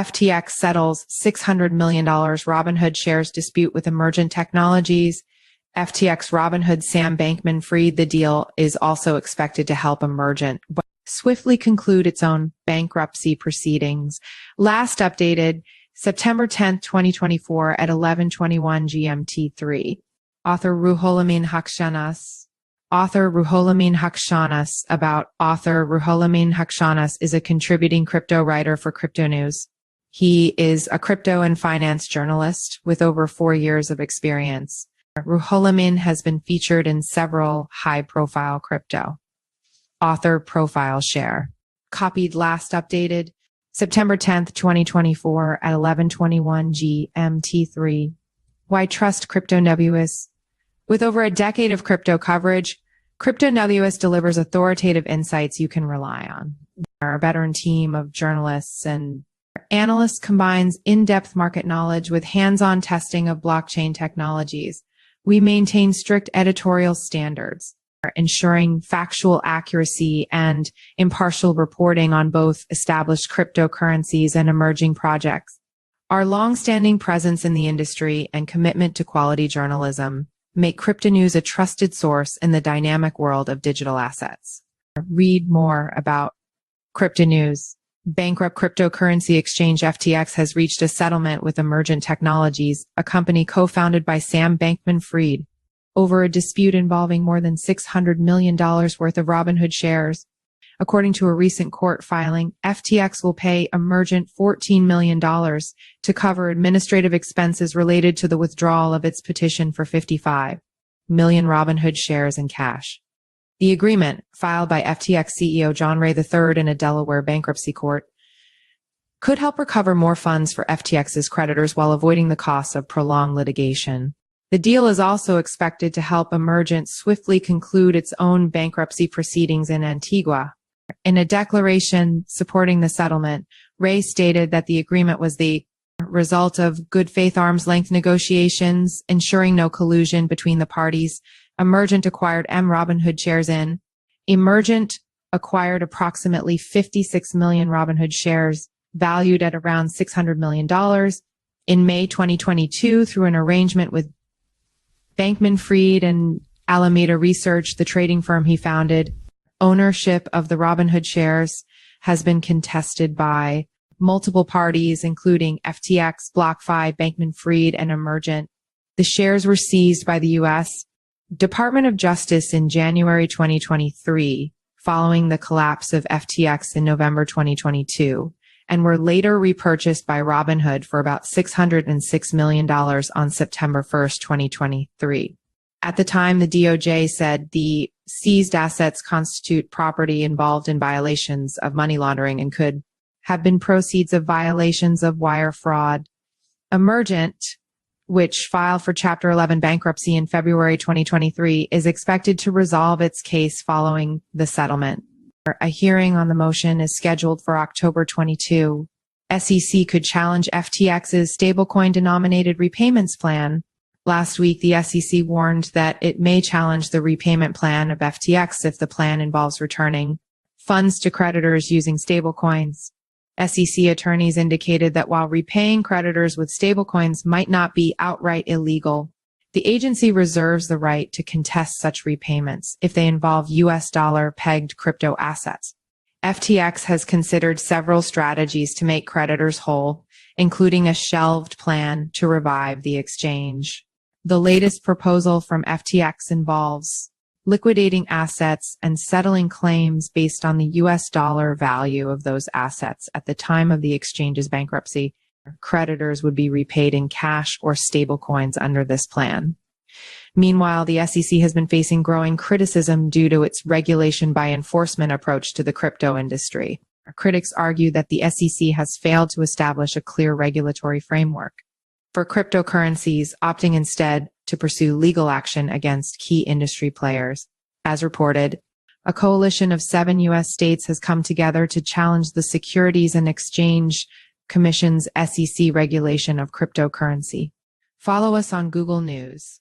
FTX settles $600 million Robinhood shares dispute with Emergent Technologies. FTX Robinhood Sam Bankman-Fried. The deal is also expected to help Emergent swiftly conclude its own bankruptcy proceedings. Last updated September 10th, 2024 at 11:21 GMT3. Author Ruholamin Haqshanas. About author Ruholamin Haqshanas is a contributing crypto writer for Cryptonews. He is a crypto and finance journalist with over 4 years of experience. Ruholamin has been featured in several high-profile crypto. Author profile share. Copied last updated September 10th, 2024 at 11:21 GMT3. Why trust Cryptonews? With over a decade of crypto coverage, Cryptonews delivers authoritative insights you can rely on. Our veteran team of journalists and analysts combines in-depth market knowledge with hands-on testing of blockchain technologies. We maintain strict editorial standards, ensuring factual accuracy and impartial reporting on both established cryptocurrencies and emerging projects. Our long-standing presence in the industry and commitment to quality journalism make Cryptonews a trusted source in the dynamic world of digital assets. Read more about Cryptonews. Bankrupt cryptocurrency exchange FTX has reached a settlement with Emergent Technologies, a company co-founded by Sam Bankman-Fried, over a dispute involving more than $600 million worth of Robinhood shares. According to a recent court filing, FTX will pay Emergent $14 million to cover administrative expenses related to the withdrawal of its petition for 55 million Robinhood shares in cash. The agreement, filed by FTX CEO John Ray III in a Delaware bankruptcy court, could help recover more funds for FTX's creditors while avoiding the costs of prolonged litigation. The deal is also expected to help Emergent swiftly conclude its own bankruptcy proceedings in Antigua. In a declaration supporting the settlement, Ray stated that the agreement was the result of good faith arm's length negotiations, ensuring no collusion between the parties. Emergent acquired Robinhood shares in. Emergent acquired approximately 56 million Robinhood shares, valued at around $600 million, in May 2022 through an arrangement with Bankman-Fried and Alameda Research, the trading firm he founded. Ownership of the Robinhood shares has been contested by multiple parties, including FTX, BlockFi, Bankman-Fried, and Emergent. The shares were seized by the U.S. Department of Justice in January 2023, following the collapse of FTX in November 2022, and were later repurchased by Robinhood for about $606 million on September 1st, 2023. At the time, the DOJ said the seized assets constitute property involved in violations of money laundering and could have been proceeds of violations of wire fraud. Emergent, which filed for Chapter 11 bankruptcy in February 2023, is expected to resolve its case following the settlement. A hearing on the motion is scheduled for October 22. SEC could challenge FTX's stablecoin-denominated repayments plan. Last week, the SEC warned that it may challenge the repayment plan of FTX if the plan involves returning funds to creditors using stablecoins. SEC attorneys indicated that while repaying creditors with stablecoins might not be outright illegal, the agency reserves the right to contest such repayments if they involve U.S. dollar-pegged crypto assets. FTX has considered several strategies to make creditors whole, including a shelved plan to revive the exchange. The latest proposal from FTX involves liquidating assets and settling claims based on the U.S. dollar value of those assets at the time of the exchange's bankruptcy. Creditors would be repaid in cash or stablecoins under this plan. Meanwhile, the SEC has been facing growing criticism due to its regulation by enforcement approach to the crypto industry. Critics argue that the SEC has failed to establish a clear regulatory framework for cryptocurrencies, opting instead to pursue legal action against key industry players. As reported, a coalition of 7 U.S. states has come together to challenge the Securities and Exchange Commission's SEC regulation of cryptocurrency. Follow us on Google News.